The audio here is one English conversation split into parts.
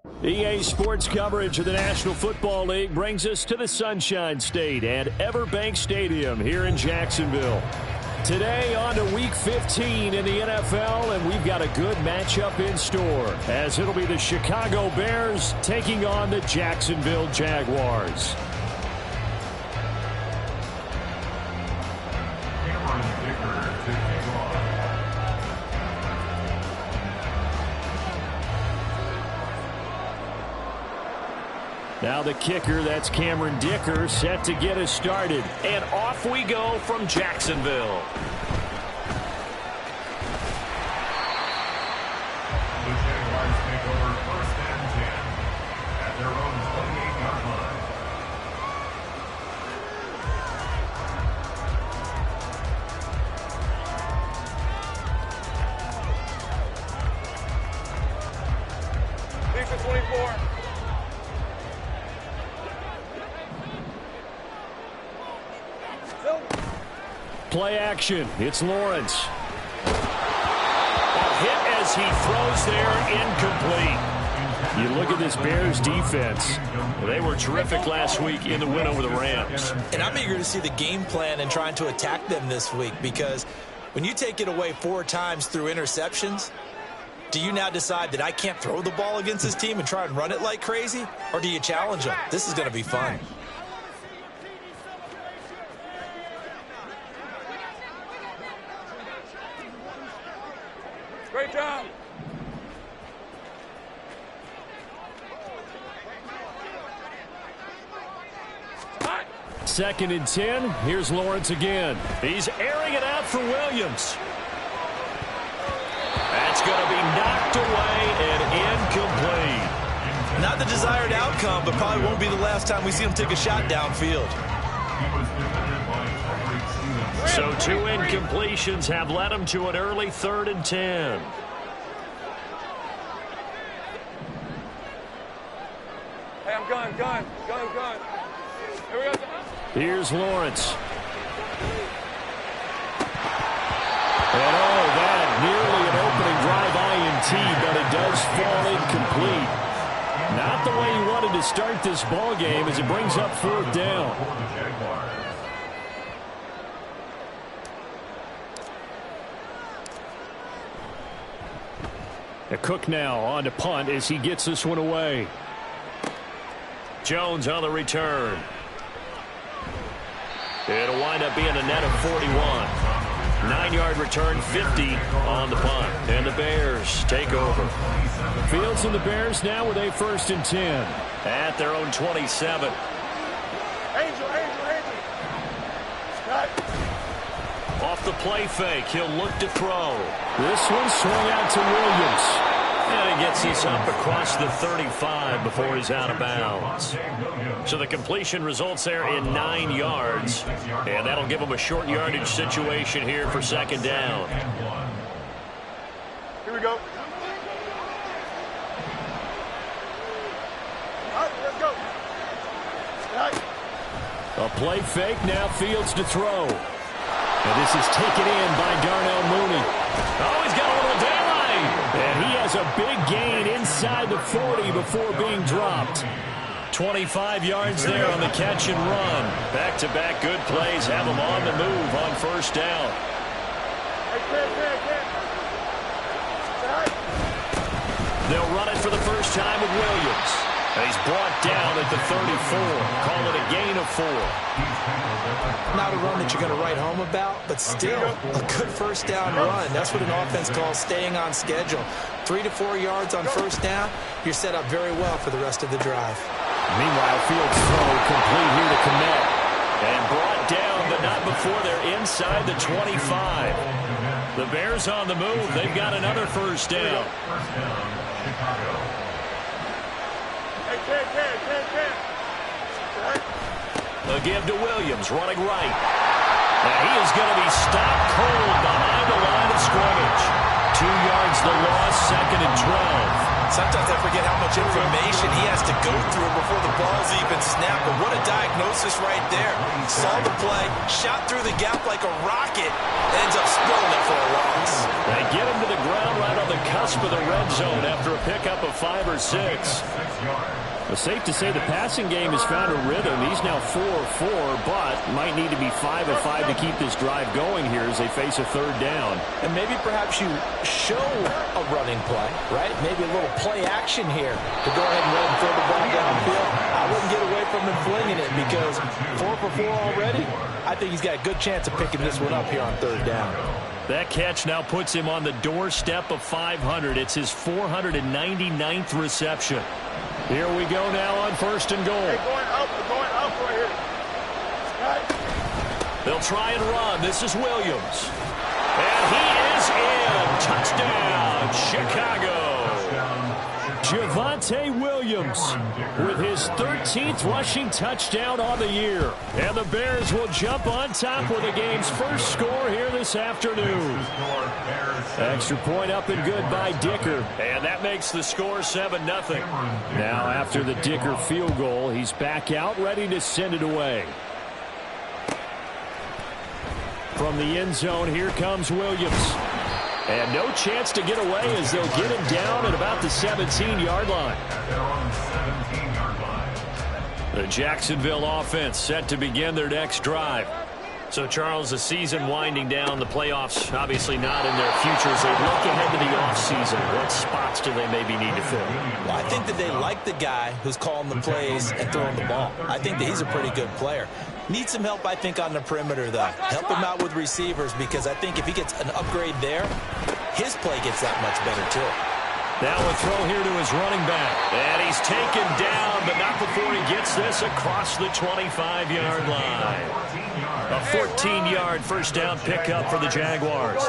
EA Sports coverage of the National Football League brings us to the Sunshine State at Everbank Stadium here in Jacksonville. Today on to Week 15 in the NFL, and we've got a good matchup in store as it'll be the Chicago Bears taking on the Jacksonville Jaguars. Now the kicker, that's Cameron Dicker, set to get us started. And off we go from Jacksonville. The Jaguars take over 1st and 10 at their own 28-yard line. Defense 24. Play action. It's Lawrence. A hit as he throws there, incomplete. You look at this Bears defense. They were terrific last week in the win over the Rams. And I'm eager to see the game plan and trying to attack them this week, because when you take it away 4 times through interceptions, do you now decide that I can't throw the ball against this team and try and run it like crazy? Or do you challenge them? This is going to be fun. Great job. Second and 10. Here's Lawrence again. He's airing it out for Williams. That's going to be knocked away and incomplete. Not the desired outcome, but probably won't be the last time we see him take a shot downfield. So 2 incompletions have led him to an early 3rd and 10. Hey, I'm gun. Here we go. Here's Lawrence. And that nearly an opening drive INT, but it does fall incomplete. Not the way he wanted to start this ball game as it brings up 4th down. A Cook now on to punt as he gets this one away. Jones on the return. It'll wind up being a net of 41. 9-yard return, 50 on the punt. And the Bears take over. Fields and the Bears now with a 1st and 10 at their own 27. Angel. Scott. Off the play fake, he'll look to throw. This one swung out to Williams. And he gets this up across the 35 before he's out of bounds. So the completion results there in 9 yards. And that'll give him a short yardage situation here for 2nd down. Here we go. All right, let's go. A play fake, now Fields to throw. And this is taken in by Darnell Mooney. Oh, he's got a little daylight. And he has a big gain inside the 40 before being dropped. 25 yards there on the catch and run. Back-to-back good plays have him on the move on 1st down. They'll run it for the first time with Williams. And he's brought down at the 34. Call it a gain of 4. Not a run that you're going to write home about, but still a good 1st down run. That's what an offense calls staying on schedule. 3 to 4 yards on 1st down, you're set up very well for the rest of the drive. Meanwhile, Fields throw complete here to connect. And brought down, but not before they're inside the 25. The Bears on the move. They've got another 1st down. A give to Williams, running right. And he is going to be stopped cold behind the line of scrimmage. 2 yards the loss, 2nd and 12. Sometimes I forget how much information he has to go through before the ball's even snapped. But what a diagnosis right there. Saw the play, shot through the gap like a rocket, and ends up spilling it for a loss. They get him to the ground right on the cusp of the red zone after a pickup of 5 or 6. It's safe to say the passing game has found a rhythm. He's now 4 of 4, but might need to be 5 of 5 to keep this drive going here as they face a third down. And maybe perhaps you show a running play, right? Maybe a little play action here to go ahead and let him throw the ball downfield. I wouldn't get away from him flinging it because 4 for 4 already. I think he's got a good chance of picking this one up here on third down. That catch now puts him on the doorstep of 500. It's his 499th reception. Here we go now on 1st and goal. We're going up right here. They'll try and run. This is Williams. And he is in. Touchdown, Chicago. Javonte Williams with his 13th rushing touchdown on the year. And the Bears will jump on top with the game's first score here this afternoon. Extra point up and good by Dicker. And that makes the score 7-0. Now after the Dicker field goal, he's back out ready to send it away. From the end zone, here comes Williams. And no chance to get away as they'll get him down at about the 17-yard line. The Jacksonville offense set to begin their next drive. So, Charles, the season winding down, the playoffs obviously not in their future. As they look ahead to the offseason, what spots do they maybe need to fill? Well, I think that they like the guy who's calling the plays and throwing the ball. I think that he's a pretty good player. Needs some help, I think, on the perimeter, though. Help him out with receivers because I think if he gets an upgrade there, his play gets that much better, too. Now a throw here to his running back. And he's taken down, but not before he gets this across the 25-yard line. A 14-yard first down pickup for the Jaguars.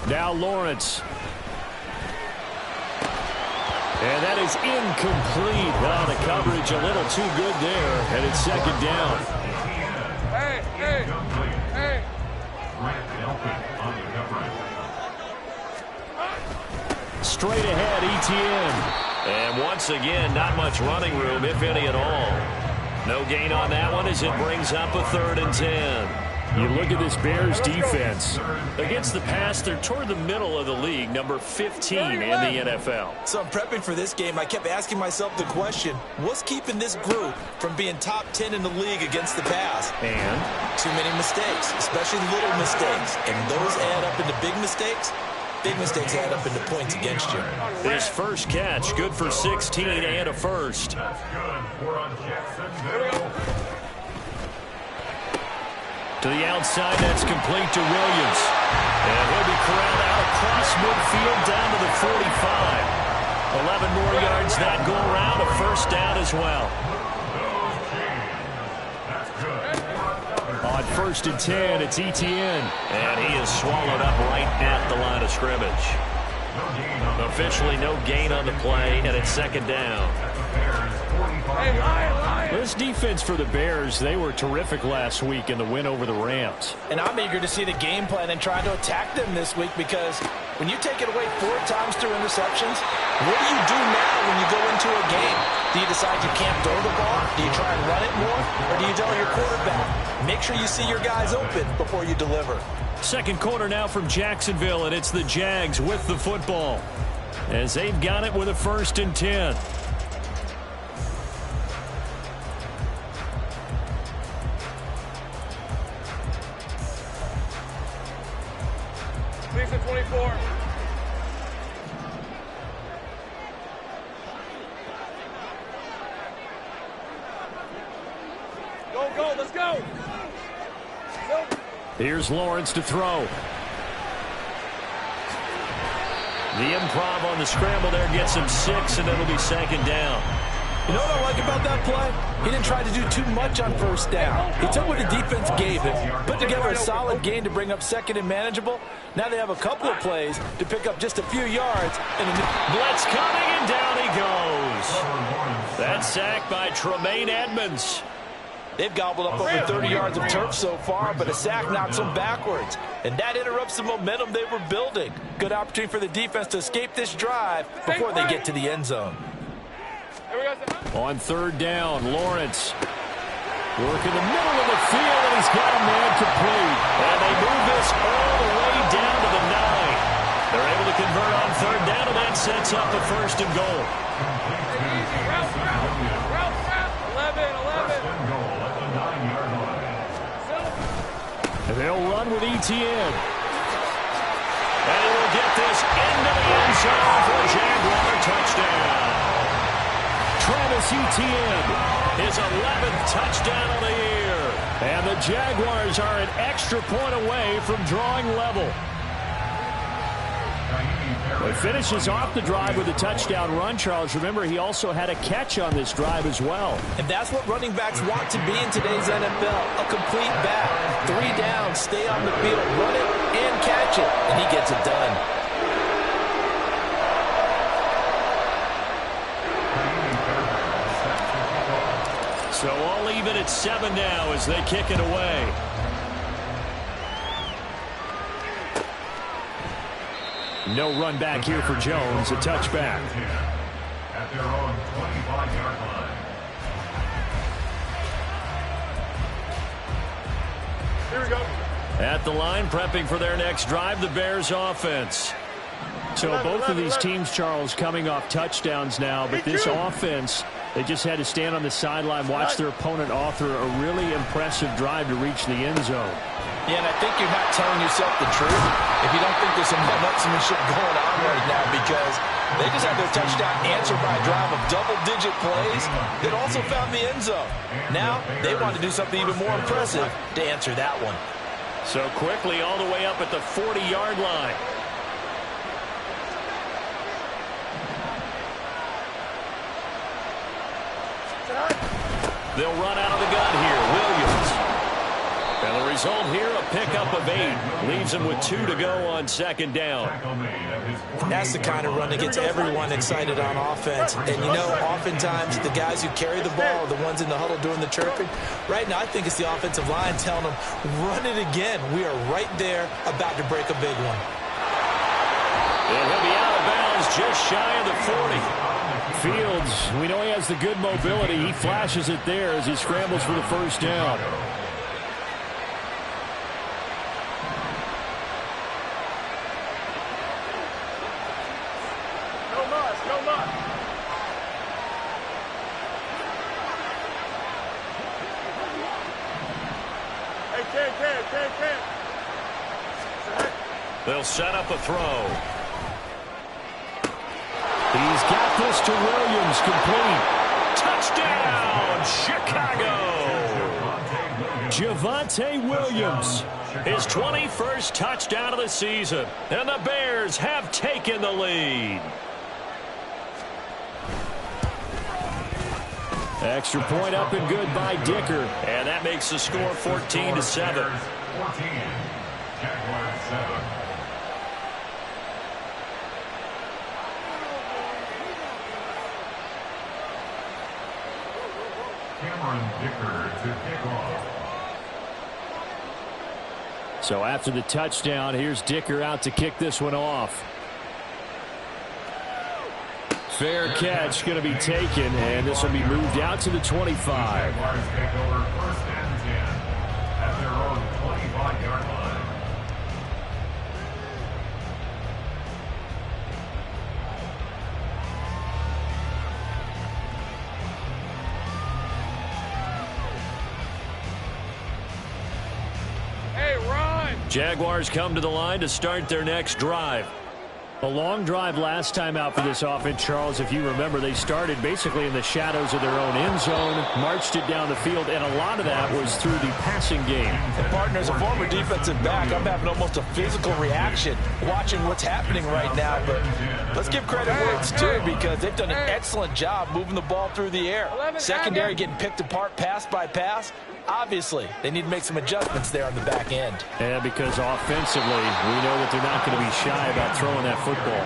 Now Lawrence. And that is incomplete. Oh, the coverage a little too good there. And it's second down. Hey. Straight ahead, ETN. And once again, not much running room, if any at all. No gain on that one as it brings up a 3rd and 10. You look at this Bears defense. Against the pass, they're toward the middle of the league, number 15 in the NFL. So I'm prepping for this game. I kept asking myself the question, what's keeping this group from being top 10 in the league against the pass? And? Too many mistakes, especially little mistakes. And those add up into big mistakes. Big mistakes add up into points against you. His first catch, good for 16 and a first. To the outside, that's complete to Williams. And he'll be corralled out across midfield down to the 45. 11 more yards that go around, a first down as well. On 1st and 10, it's ETN. And he is swallowed up right at the line of scrimmage. Officially no gain on the play, and it's second down. Hey, Lion. This defense for the Bears, they were terrific last week in the win over the Rams. And I'm eager to see the game plan and try to attack them this week because when you take it away 4 times through interceptions, what do you do now when you go into a game? Do you decide you can't throw the ball? Do you try and run it more? Or do you tell your quarterback, make sure you see your guys open before you deliver? Second quarter now from Jacksonville, and it's the Jags with the football as they've got it with a 1st and 10. Leaves at 24. Go, let's go. Here's Lawrence to throw. The improv on the scramble there gets him 6, and it'll be second down. You know what I like about that play? He didn't try to do too much on first down. He took what the defense gave him, put together a solid gain to bring up second and manageable. Now they have a couple of plays to pick up just a few yards. Blitz coming, and down he goes. That sack by Tremaine Edmonds. They've gobbled up over 30 yards of turf so far, but a sack knocks them backwards. And that interrupts the momentum they were building. Good opportunity for the defense to escape this drive before they get to the end zone. On third down, Lawrence working the middle of the field, and he's got a man complete. And they move this all the way down to the 9. They're able to convert on third down, and that sets up the first and goal. 11. They'll run with Etienne. And he will get this into the end zone for a Jaguar touchdown. Travis Etienne, his 11th touchdown of the year. And the Jaguars are an extra point away from drawing level. He finishes off the drive with a touchdown run, Charles. Remember, he also had a catch on this drive as well. And that's what running backs want to be in today's NFL. A complete back. 3 down, stay on the field, run it, and catch it. And he gets it done. So all even at 7 now as they kick it away. No run back here for Jones. A touchback. At their own 25-yard line. Here we go. At the line, prepping for their next drive, the Bears offense. So both of these teams, Charles, coming off touchdowns now, but this offense, they just had to stand on the sideline, watch their opponent author a really impressive drive to reach the end zone. Yeah, and I think you're not telling yourself the truth if you don't think there's some one-upsmanship going on right now, because they just had their touchdown answered by a drive of double-digit plays that also found the end zone. Now they want to do something even more impressive to answer that one. So quickly all the way up at the 40-yard line. They'll run out of the gun here. Williams. And the result here, a pickup of 8. Leaves them with 2 to go on second down. That's the kind of run that gets everyone excited on offense. And, you know, oftentimes the guys who carry the ball are the ones in the huddle doing the chirping. Right now, I think it's the offensive line telling them, run it again. We are right there about to break a big one. And he'll be out of bounds just shy of the 40. Fields, we know he has the good mobility. He flashes it there as he scrambles for the first down. They'll set up a throw. He's got this to Williams, complete. Touchdown, Chicago! Javonte Williams, his 21st touchdown of the season. And the Bears have taken the lead. Extra point up and good by Dicker. And that makes the score 14-7. 14. Jaguars 7. Dicker to kick off. So after the touchdown, here's Dicker out to kick this one off. Fair catch going to be taken, and this will be moved out to the 25. Jaguars take over 1st and 10 at their own 25-yard line. Jaguars come to the line to start their next drive. A long drive last time out for this offense, Charles. If you remember, they started basically in the shadows of their own end zone, marched it down the field, and a lot of that was through the passing game. And partner, as a former defensive back, I'm having almost a physical reaction watching what's happening right now. But let's give credit where it's due, because they've done an excellent job moving the ball through the air. Secondary getting picked apart pass by pass. Obviously, they need to make some adjustments there on the back end. Yeah, because offensively, we know that they're not going to be shy about throwing that football.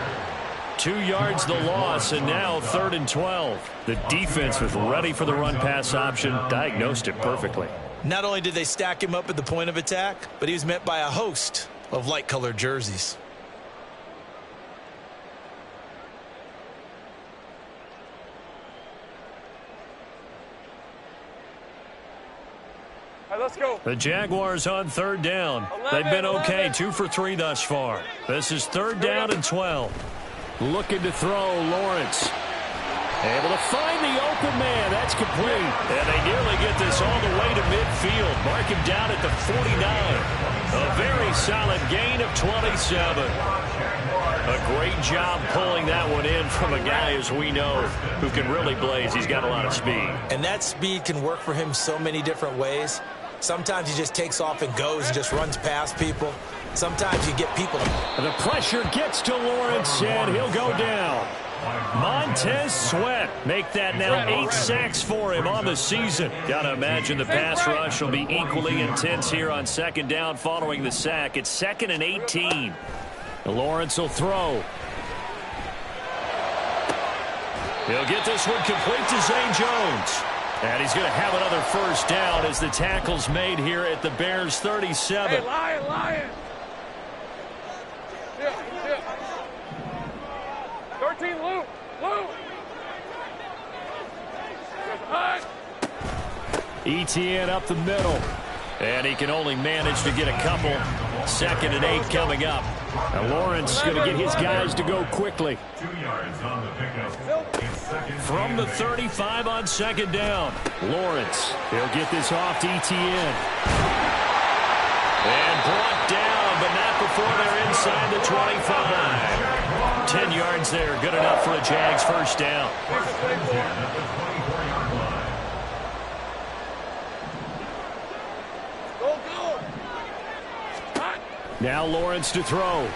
2 yards the loss, and now 3rd and 12. The defense was ready for the run-pass option, diagnosed it perfectly. Not only did they stack him up at the point of attack, but he was met by a host of light-colored jerseys. All right, let's go. The Jaguars on third down. They've been okay, 2 for 3 thus far. This is third down and 12. Looking to throw, Lawrence. Able to find the open man. That's complete. And they nearly get this all the way to midfield. Mark him down at the 49. A very solid gain of 27. A great job pulling that one in from a guy, as we know, who can really blaze. He's got a lot of speed. And that speed can work for him so many different ways. Sometimes he just takes off and goes and just runs past people. Sometimes you get people. The pressure gets to Lawrence, and he'll go down. Montez Sweat make that now 8 sacks for him on the season. Got to imagine the pass rush will be equally intense here on second down following the sack. It's 2nd and 18. Lawrence will throw. He'll get this one complete to Zane Jones. And he's going to have another first down as the tackle's made here at the Bears' 37. Hey, Lion. Yeah. 13, Lou. ETN up the middle. And he can only manage to get a couple. 2nd and 8 coming up. Now Lawrence going to get his guys to go quickly. 2 yards on the pickup. From the 35 on second down. Lawrence, he'll get this off to ETN. And brought down, but not before they're inside the 25. 10 yards there, good enough for a Jags first down. Now Lawrence to throw.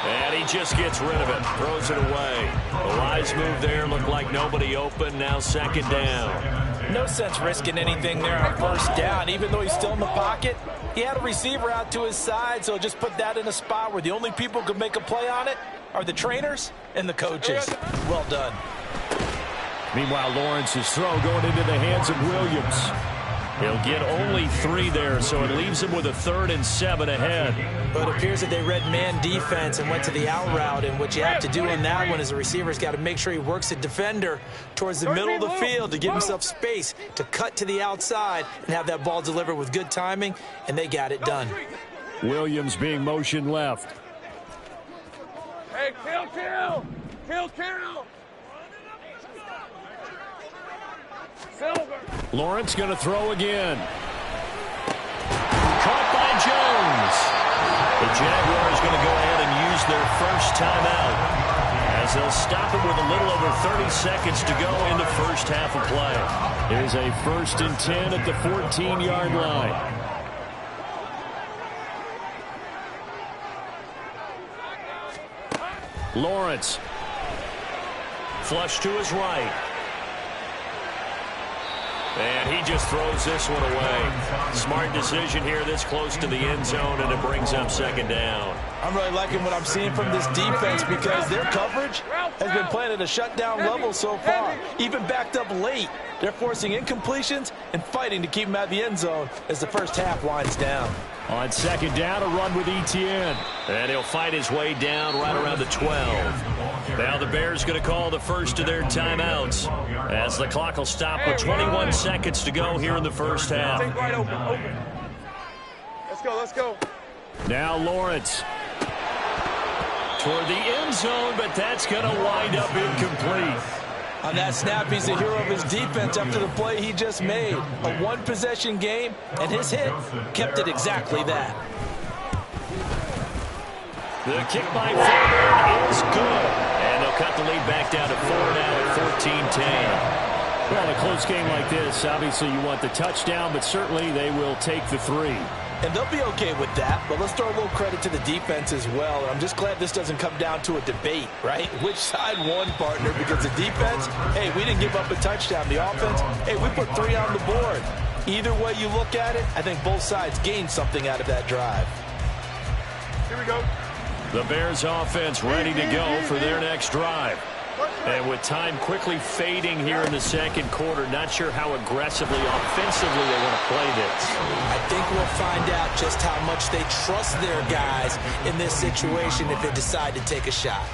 And he just gets rid of it, throws it away. A wise move there, looked like nobody open, now second down. No sense risking anything there on first down, even though he's still in the pocket. He had a receiver out to his side, so just put that in a spot where the only people who could make a play on it are the trainers and the coaches. Well done. Meanwhile, Lawrence's throw going into the hands of Williams. He'll get only 3 there, so it leaves him with a 3rd and 7 ahead. But it appears that they read man defense and went to the out route, and what you have to do in that one is the receiver's got to make sure he works the defender towards the middle of the field to give himself space to cut to the outside and have that ball delivered with good timing, and they got it done. Williams being motion left. Hey, kill. Silver. Lawrence going to throw again. Caught by Jones. The Jaguars going to go ahead and use their first timeout as they'll stop it with a little over 30 seconds to go in the first half of play. It is a 1st and 10 at the 14-yard line. Lawrence. Flush to his right. And he just throws this one away. Smart decision here this close to the end zone, and it brings up second down. I'm really liking what I'm seeing from this defense because their coverage has been playing at a shutdown level so far. Even backed up late, they're forcing incompletions and fighting to keep them at the end zone as the first half winds down. On second down, a run with ETN. And he'll fight his way down right around the 12. Now the Bears going to call the first of their timeouts as the clock will stop with 21 seconds to go here in the first half. Take right open. Let's go. Now Lawrence toward the end zone, but that's going to wind up incomplete. On that snap, he's the hero of his defense after the play he just made. A one-possession game, and his hit kept it exactly that. The kick by Fairbairn is good. And they'll cut the lead back down to 4 now at 14-10. Well, in a close game like this, obviously you want the touchdown, but certainly they will take the 3. And they'll be okay with that, but let's throw a little credit to the defense as well. And I'm just glad this doesn't come down to a debate, right? Which side won, partner? Because the defense, hey, we didn't give up a touchdown. The offense, hey, we put 3 on the board. Either way you look at it, I think both sides gained something out of that drive. Here we go. The Bears offense ready to go for their next drive. And with time quickly fading here in the second quarter, not sure how aggressively, offensively they want to play this. I think we'll find out just how much they trust their guys in this situation if they decide to take a shot.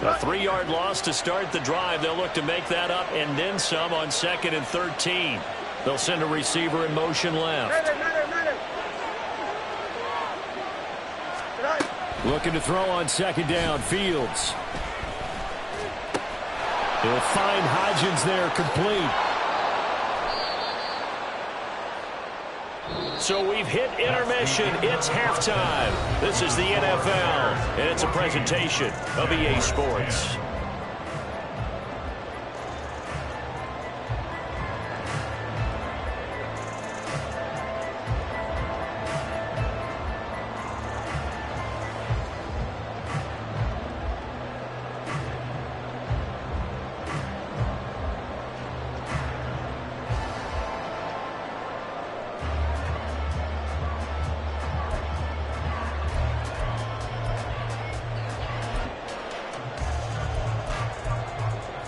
A 3-yard loss to start the drive. They'll look to make that up and then some on 2nd and 13. They'll send a receiver in motion left. Looking to throw on 2nd down. Fields. He'll find Hodgins there, complete. So we've hit intermission. It's halftime. This is the NFL, and it's a presentation of EA Sports.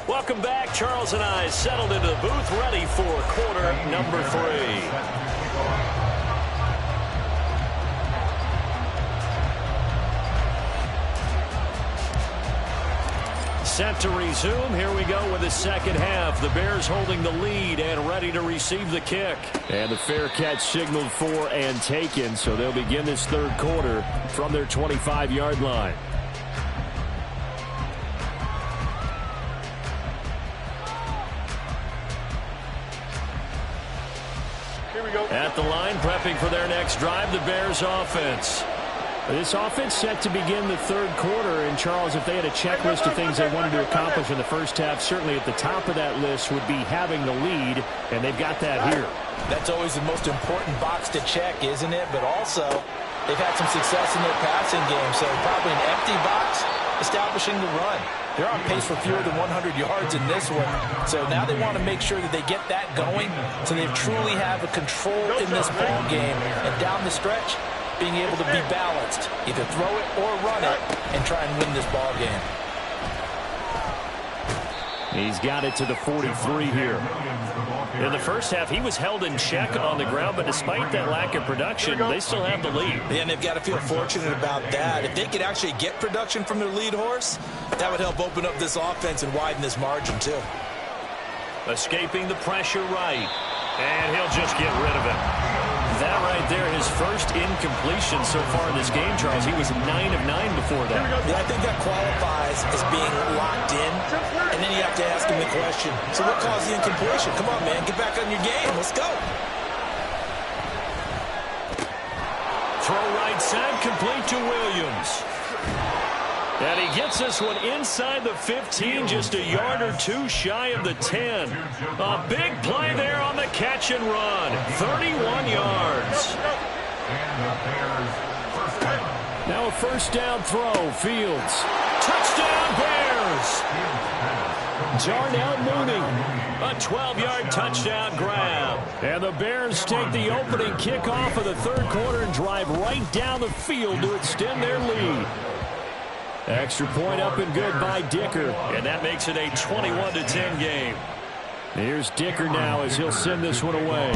Welcome back. Charles and I settled into the booth, ready for quarter number 3. Set to resume. Here we go with the second half. The Bears holding the lead and ready to receive the kick. And the fair catch signaled for and taken, so they'll begin this third quarter from their 25-yard line. At the line, prepping for their next drive, the Bears offense. This offense set to begin the third quarter. And, Charles, if they had a checklist of things they wanted to accomplish in the first half, certainly at the top of that list would be having the lead, and they've got that here. That's always the most important box to check, isn't it? But also, they've had some success in their passing game, so probably an empty box establishing the run. They're on pace for fewer than 100 yards in this one. So now they want to make sure that they get that going so they truly have a control in this ball game. And down the stretch, being able to be balanced. Either throw it or run it and try and win this ball game. He's got it to the 43 here. In the first half, he was held in check on the ground, but despite that lack of production, they still have the lead. And they've got to feel fortunate about that. If they could actually get production from their lead horse, that would help open up this offense and widen this margin, too. Escaping the pressure right, and he'll just get rid of it. That right there, his first incompletion so far in this game, Charles. He was 9 of 9 before that. Yeah, I think that qualifies as being locked in. And then you have to ask him the question, so what caused the incompletion? Come on, man, get back on your game. Let's go. Throw right side, complete to Williams. And he gets this one inside the 15, just a yard or two shy of the 10. A big play there on the catch and run. 31 yards. Now a first down throw. Fields. Touchdown Bears. Darnell Mooney. A 12-yard touchdown grab. And the Bears take the opening kickoff of the third quarter and drive right down the field to extend their lead. Extra point up and good by Dicker, and that makes it a 21-10 game. Here's Dicker now as he'll send this one away.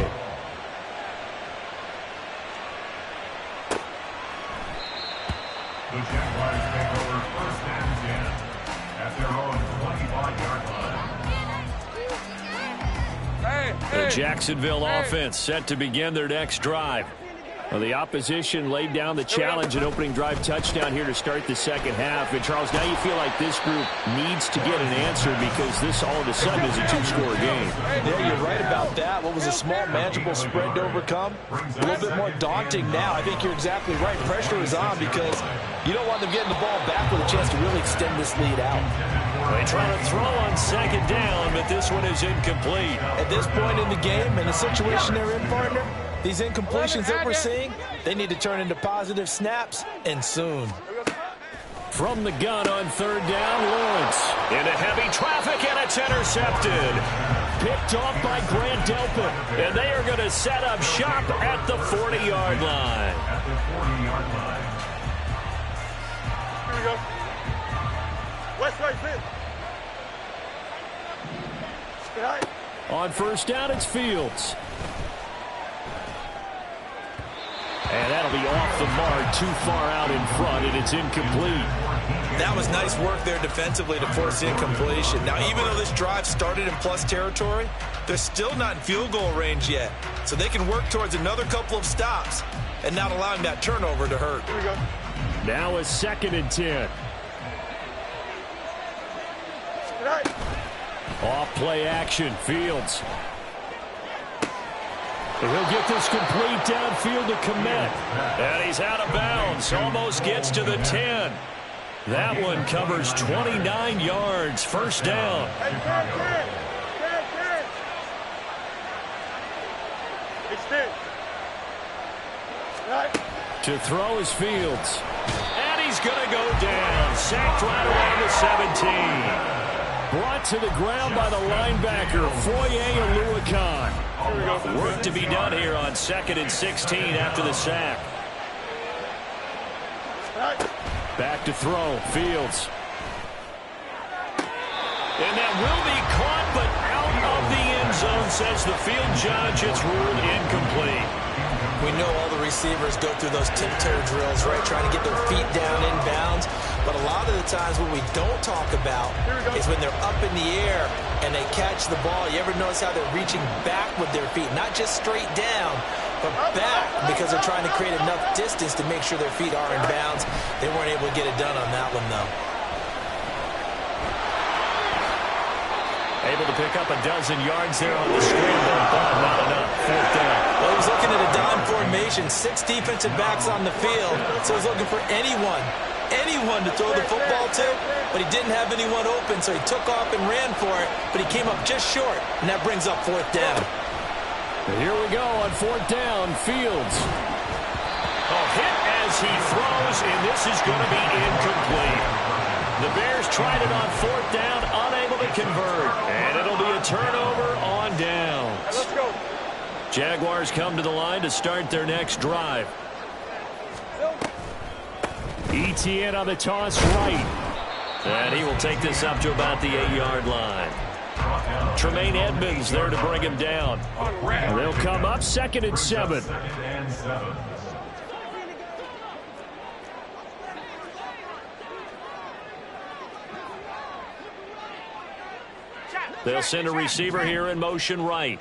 The Jaguars take over first and 10 at their own 25-yard line. The Jacksonville offense set to begin their next drive. Well, the opposition laid down the challenge, an opening drive touchdown here to start the second half. And, Charles, now you feel like this group needs to get an answer because this all of a sudden is a two-score game. Yeah, you're right about that. What was a small, manageable spread to overcome? A little bit more daunting now. I think you're exactly right. Pressure is on because you don't want them getting the ball back with a chance to really extend this lead out. They try to throw on second down, but this one is incomplete. At this point in the game, in the situation they're in, partner, These incompletions that we're seeing, they need to turn into positive snaps, and soon. From the gun on third down, Lawrence. Into heavy traffic, and it's intercepted. Picked off by Grant Delpit. And they are going to set up shop at the 40-yard line. At the 40-yard line. Here we go. West right, fit. On first down, it's Fields. And that'll be off the mark, too far out in front, and it's incomplete. That was nice work there defensively to force incompletion. Now, even though this drive started in plus territory, they're still not in field goal range yet. So they can work towards another couple of stops and not allowing that turnover to hurt. Here we go. Now a 2nd and 10. Off play action, Fields. And he'll get this complete downfield to Kmet. And he's out of bounds. Almost gets to the 10. That one covers 29 yards. First down. To throw is Fields. And he's going to go down. Sacked right around the 17. Brought to the ground by the linebacker, Foye Aluakon. Work to be done here on 2nd and 16 after the sack. Back to throw, Fields. And that will be caught, but out of the end zone, says the field judge. It's ruled incomplete. We know all the receivers go through those tiptoe drills, right, trying to get their feet down in bounds. But a lot of the times what we don't talk about is when they're up in the air and they catch the ball. You ever notice how they're reaching back with their feet, not just straight down, but back, because they're trying to create enough distance to make sure their feet are in bounds. They weren't able to get it done on that one, though. Able to pick up a dozen yards there on the scramble, but not enough. 4th down. Well, he was looking at a dime formation, 6 defensive backs on the field, so he's looking for anyone to throw the football to, but he didn't have anyone open, so he took off and ran for it, but he came up just short, and that brings up 4th down. And here we go on 4th down, Fields. A hit as he throws, and this is going to be incomplete. The Bears tried it on 4th down, unable to convert, and it'll be a turnover on downs. Let's go. Jaguars come to the line to start their next drive. ETN on the toss right. And he will take this up to about the 8-yard line. Tremaine Edmonds there to bring him down. And they'll come up 2nd and 7. They'll send a receiver here in motion right.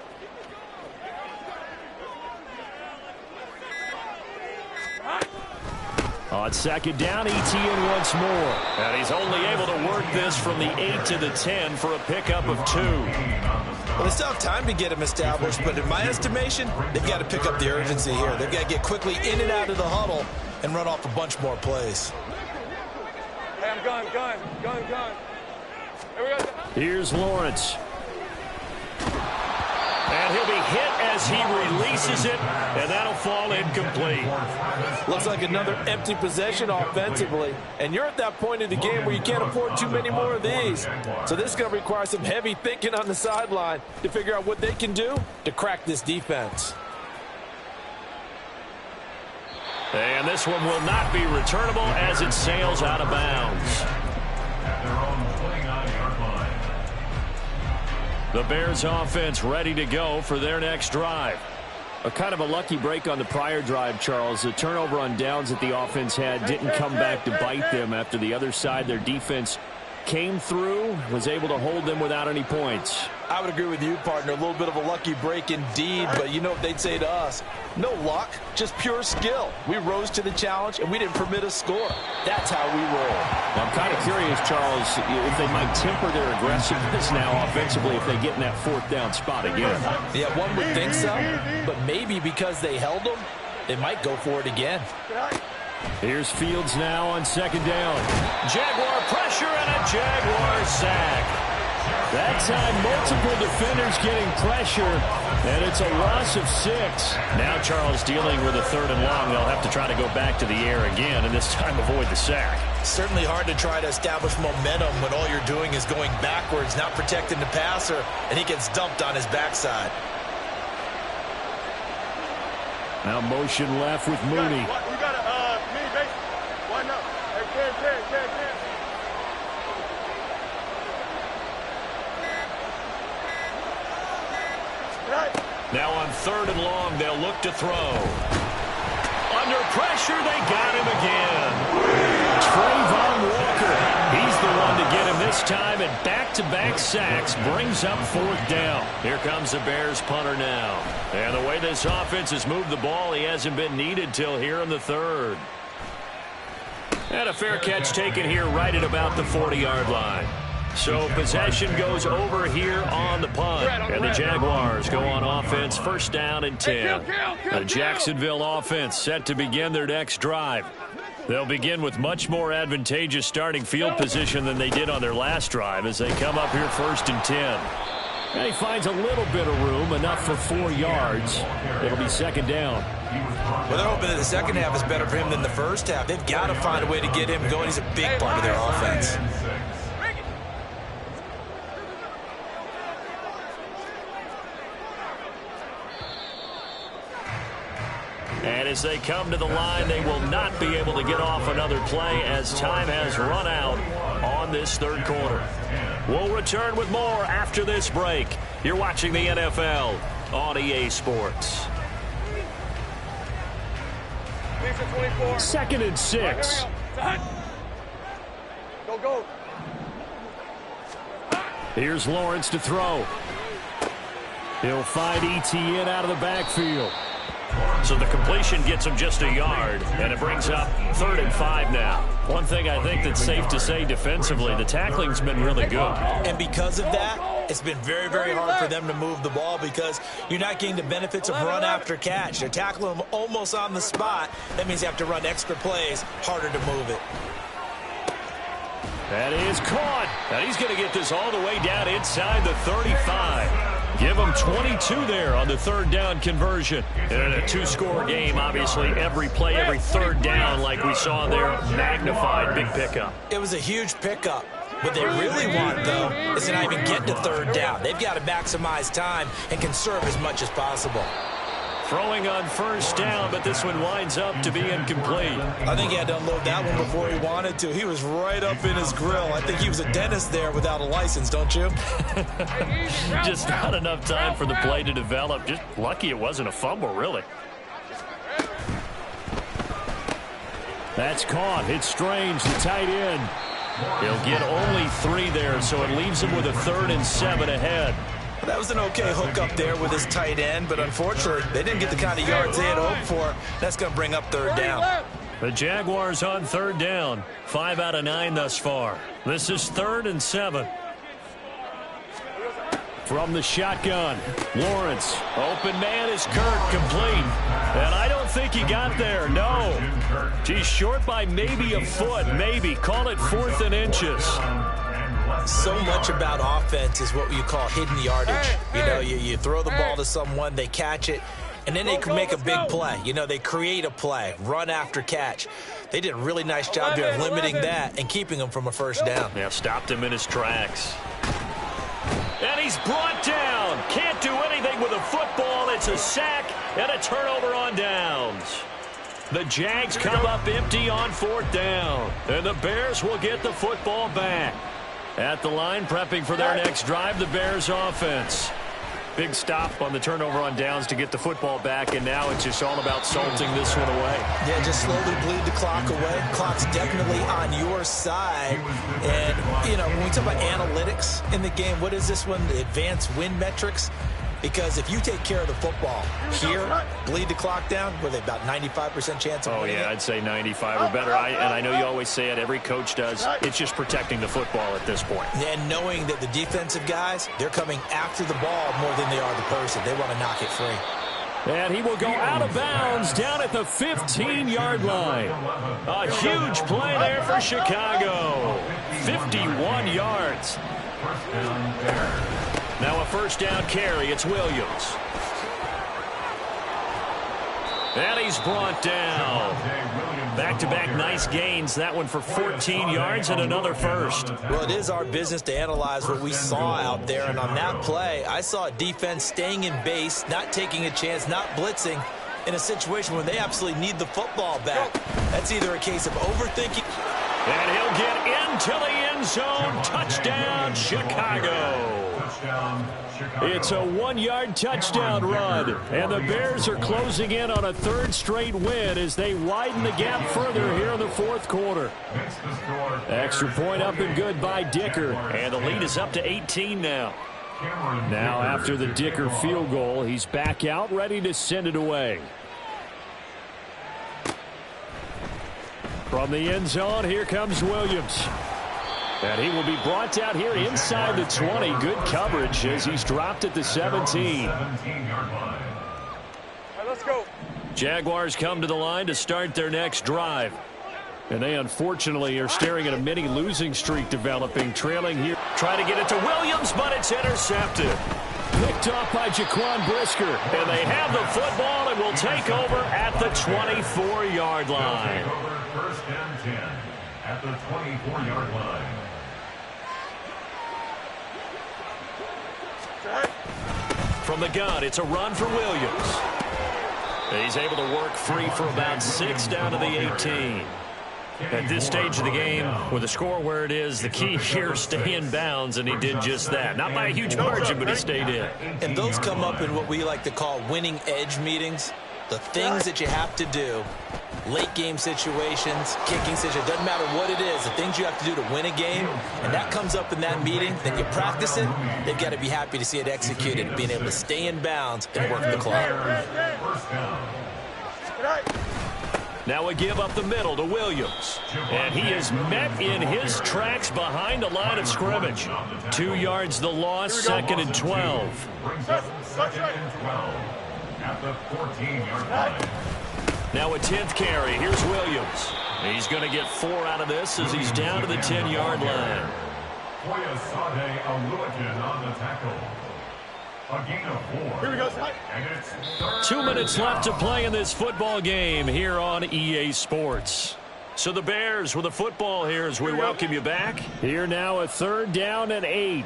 On 2nd down, ETN once more. And he's only able to work this from the 8 to the 10 for a pickup of 2. Well, they still have time to get him established, but in my estimation, they've got to pick up the urgency here. They've got to get quickly in and out of the huddle and run off a bunch more plays. Hey, I'm gun. Here we go. Here's Lawrence. And he'll be hit as he releases it, and that'll fall incomplete. Looks like another empty possession offensively, and you're at that point in the game where you can't afford too many more of these. So this is going to require some heavy thinking on the sideline to figure out what they can do to crack this defense. And this one will not be returnable as it sails out of bounds. At their own 29-yard line. The Bears offense ready to go for their next drive. A kind of a lucky break on the prior drive, Charles. The turnover on downs that the offense had didn't come back to bite them after the other side. Their defense came through, was able to hold them without any points. I would agree with you, partner. A little bit of a lucky break indeed, but you know what they'd say to us? No luck, just pure skill. We rose to the challenge, and we didn't permit a score. That's how we roll. I'm kind of curious, Charles, if they might temper their aggressiveness now offensively if they get in that 4th down spot again. Yeah, one would think so, but maybe because they held them, they might go for it again. Here's Fields now on 2nd down. Jaguar pressure and a Jaguar sack. That time, multiple defenders getting pressure, and it's a loss of 6. Now Charles dealing with a 3rd and long. They'll have to try to go back to the air again, and this time avoid the sack. Certainly hard to try to establish momentum when all you're doing is going backwards, not protecting the passer, and he gets dumped on his backside. Now motion left with Mooney. You got a mini base. Why not? Hey, Now on 3rd and long, they'll look to throw. Under pressure, they got him again. Trayvon Walker, he's the one to get him this time, and back-to-back sacks brings up 4th down. Here comes the Bears punter now. And the way this offense has moved the ball, he hasn't been needed till here in the 3rd. And a fair catch taken here right at about the 40-yard line. So possession goes over here on the punt. And the Jaguars go on offense, 1st down and 10. The Jacksonville offense set to begin their next drive. They'll begin with much more advantageous starting field position than they did on their last drive as they come up here 1st and 10. And he finds a little bit of room, enough for 4 yards. It'll be 2nd down. Well, they're hoping that the second half is better for him than the first half. They've got to find a way to get him going. He's a big part of their offense. And as they come to the line, they will not be able to get off another play as time has run out on this 3rd quarter. We'll return with more after this break. You're watching the NFL on EA Sports. 2nd and 6. Go. Here's Lawrence to throw. He'll find Etienne out of the backfield. So the completion gets him just a yard, and it brings up 3rd and 5 now. One thing I think that's safe to say defensively, the tackling's been really good. And because of that, it's been very, very hard for them to move the ball because you're not getting the benefits of run after catch. They're tackling them almost on the spot. That means you have to run extra plays, harder to move it. That is caught. And he's going to get this all the way down inside the 35. Give him 22 there on the 3rd down conversion. And in a 2-score game, obviously, every play, every 3rd down, like we saw there, magnified, big pickup. It was a huge pickup. What they really want, though, is to not even get to 3rd down. They've got to maximize time and conserve as much as possible. Throwing on 1st down, but this one winds up to be incomplete. I think he had to unload that one before he wanted to. He was right up in his grill. I think he was a dentist there without a license, don't you? Just not enough time for the play to develop. Just lucky it wasn't a fumble, really. That's caught. It's Strange, the tight end. He'll get only 3 there, so it leaves him with a 3rd and 7 ahead. That was an okay hook up there with his tight end, but unfortunately, they didn't get the kind of yards they had hoped for. That's going to bring up 3rd down. The Jaguars on 3rd down. 5 out of 9 thus far. This is 3rd and 7. From the shotgun, Lawrence. Open man is Kirk, complete. And I don't think he got there, no. He's short by maybe a foot, maybe. Call it 4th and inches. So much about offense is what you call hidden yardage. You know, you throw the ball to someone, they catch it, and then they can make a big play. You know, they create a play, run after catch. They did a really nice job there of limiting that and keeping him from a 1st down. Yeah, stopped him in his tracks. And he's brought down. Can't do anything with a football. It's a sack and a turnover on downs. The Jags come up empty on 4th down. And the Bears will get the football back. At the line, prepping for their next drive, the Bears offense. Big stop on the turnover on downs to get the football back, and now it's just all about salting this one away. Yeah, just slowly bleed the clock away. Clock's definitely on your side. And, you know, when we talk about analytics in the game, what is this one? The advanced win metrics? Because if you take care of the football here, bleed the clock down, with about 95% chance of winning. Oh, yeah, I'd say 95 or better. And I know you always say it, every coach does. It's just protecting the football at this point. And knowing that the defensive guys, they're coming after the ball more than they are the person. They want to knock it free. And he will go out of bounds down at the 15-yard line. A huge play there for Chicago. 51 yards. First down, Bears. Now a first down carry. It's Williams. And he's brought down. Back-to-back nice gains. That one for 14 yards and another first. Well, it is our business to analyze what we saw out there. And on that play, I saw a defense staying in base, not taking a chance, not blitzing in a situation where they absolutely need the football back. That's either a case of overthinking. And he'll get into the end zone. Touchdown, Chicago. It's a 1-yard touchdown run, and the Bears are closing in on a third straight win as they widen the gap further here in the fourth quarter. Extra point up and good by Dicker, and the lead is up to 18 now. Now after the Dicker field goal, he's back out ready to send it away. From the end zone, here comes Williams. And he will be brought out here inside the 20. Good coverage as he's dropped at the 17. All right, let's go. Jaguars come to the line to start their next drive. And they unfortunately are staring at a mini losing streak developing, trailing here. Trying to get it to Williams, but it's intercepted. Picked off by Jaquan Brisker. And they have the football and will take over at the 24-yard line. First and 10 at the 24-yard line. From the gun, it's a run for Williams. He's able to work free for about 6 down to the 18. At this stage of the game, with the score where it is, the key here, stay in bounds, and he did just that. Not by a huge margin, but he stayed in. And those come up in what we like to call winning edge meetings. The things that you have to do, late game situations, kicking situations, doesn't matter what it is, the things you have to do to win a game, and that comes up in that meeting, then you practice it, they've got to be happy to see it executed, being able to stay in bounds and work the clock. Now a give up the middle to Williams. And he is met in his tracks behind the line of scrimmage. 2 yards the loss, 2nd and 12. At the 14-yard line. Now a 10th carry. Here's Williams. He's going to get 4 out of this as he's down to the 10-yard line. Foyesade Aluakin on the tackle. A gain of 4. Here we go. And it's 2 minutes left to play in this football game here on EA Sports. So the Bears with the football here as we welcome you back. Here now a 3rd down and 8.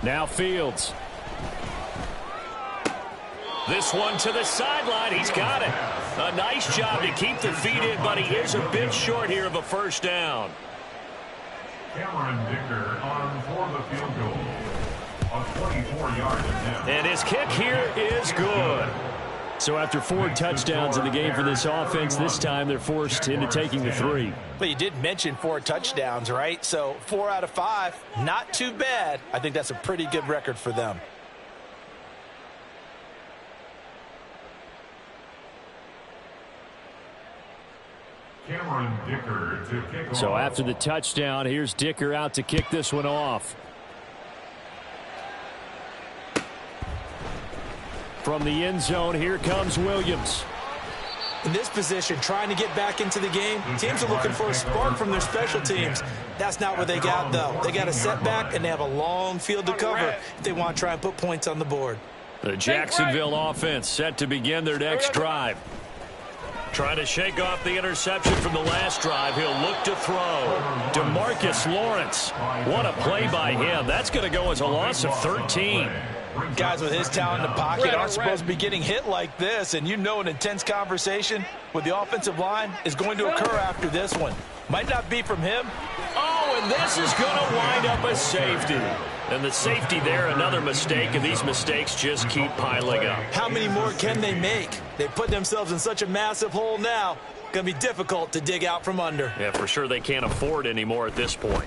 Now Fields. This one to the sideline. He's got it. A nice job to keep the feet in, but he is a bit short here of a first down. Cameron Dicker on for the field goal. A 24-yard attempt. And his kick here is good. So after 4 touchdowns in the game for this offense, this time they're forced into taking the 3. But you did mention 4 touchdowns, right? So 4 out of 5, not too bad. I think that's a pretty good record for them. Cameron Dicker to kick off. So after the touchdown, here's Dicker out to kick this one off. From the end zone, here comes Williams. In this position, trying to get back into the game, teams are looking for a spark from their special teams. That's not what they got, though. They got a setback, and they have a long field to cover if they want to try and put points on the board. The Jacksonville offense set to begin their next drive. Trying to shake off the interception from the last drive. He'll look to throw. DeMarcus Lawrence. What a play by him. That's going to go as a loss of 13. Guys with his talent in the pocket aren't supposed to be getting hit like this, and you know an intense conversation with the offensive line is going to occur after this one. Might not be from him. Oh, and this is going to wind up a safety. And the safety there, another mistake, and these mistakes just keep piling up. How many more can they make? They put themselves in such a massive hole now. Going to be difficult to dig out from under. Yeah, for sure they can't afford anymore at this point.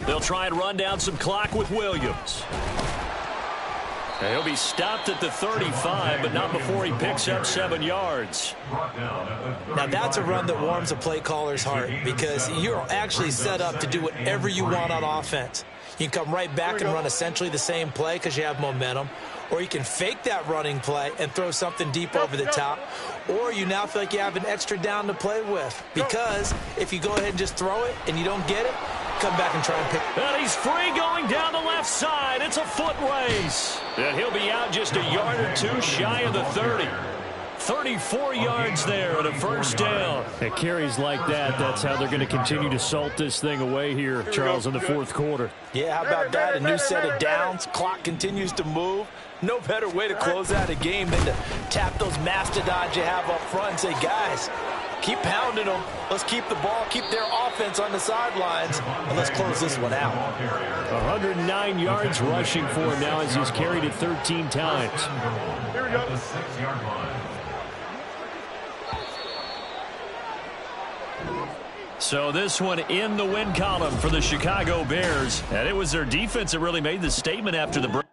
They'll try and run down some clock with Williams. And he'll be stopped at the 35, but not before he picks up 7 yards. Now, that's a run that warms a play caller's heart because you're actually set up to do whatever you want on offense. You can come right back and run essentially the same play because you have momentum, or you can fake that running play and throw something deep over the top, or you now feel like you have an extra down to play with because if you go ahead and just throw it and you don't get it, come back and try and pick. And he's free going down the left side. It's a foot race. And he'll be out just a yard or two shy of the 30. 34 yards there and a first down. At carries like that, that's how they're going to continue to salt this thing away here, Charles, in the fourth quarter. Yeah, how about that? A new set of downs. Clock continues to move. No better way to close out a game than to tap those mastodons you have up front and say, guys, keep pounding them. Let's keep the ball, keep their offense on the sidelines, and let's close this one out. 109 yards rushing for him now as he's carried it 13 times. Here we go. The 6-yard line. So this one in the win column for the Chicago Bears. And it was their defense that really made the statement after the break.